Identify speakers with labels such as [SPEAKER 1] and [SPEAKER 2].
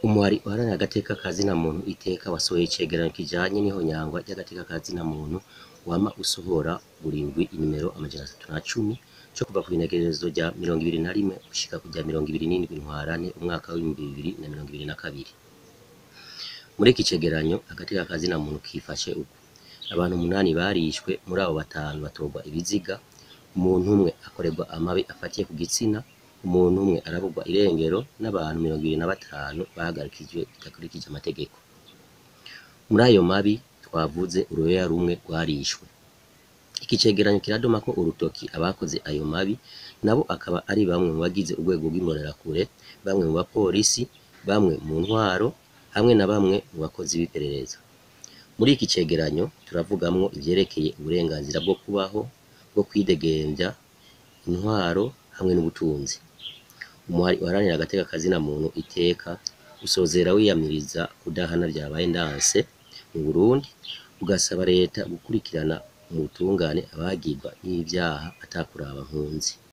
[SPEAKER 1] Umuhari uharanira agateka ka zina muntu iteka wasohoye icegeranyo kijanye n'ihonyangwa ry'agateka ka zina muntu wama usohora buri ndwi inimero 310 co kuva kw'igenekerezo rya 21 gushika ku rya 27 ntwarante umwaka wa 2022. Muri iki cegeranyo agateka ka zina muntu kifashe uko abantu 8 barishwe, muri abo 5 batorwa ibiziga, umuntu umwe akorerwa amabi afatiye ku gitsina, umuntu umwe arabugwa irengero, n'abantu 25 bahagarikijwe bidakurikije amategeko. Muri ayo mabi twavuze urubeya rumwe rwarishwe. Iki cegeranyo kiradoma ko urutoki abakoze ayo mabi nabo akaba ari bamwe mu bagize urwego rw'imbonerakure, bamwe mu bapolisi, bamwe mu ntwaro, hamwe na bamwe mu bakozi b'iperereza. Muri iki cegeranyo turavugamwo ivyerekeye uburenganzira bwo kubaho, bwo kwidegembya, intwaro hamwe n'ubutunzi. Umuhari uharanira agateka ka zina muntu iteka usozera wiyamiriza kudahana ryabaye ndanse mu Burundi, ugasaba leta gukurikirana mu butungane abagirwa n'ivyaha atakuraba nkunzi.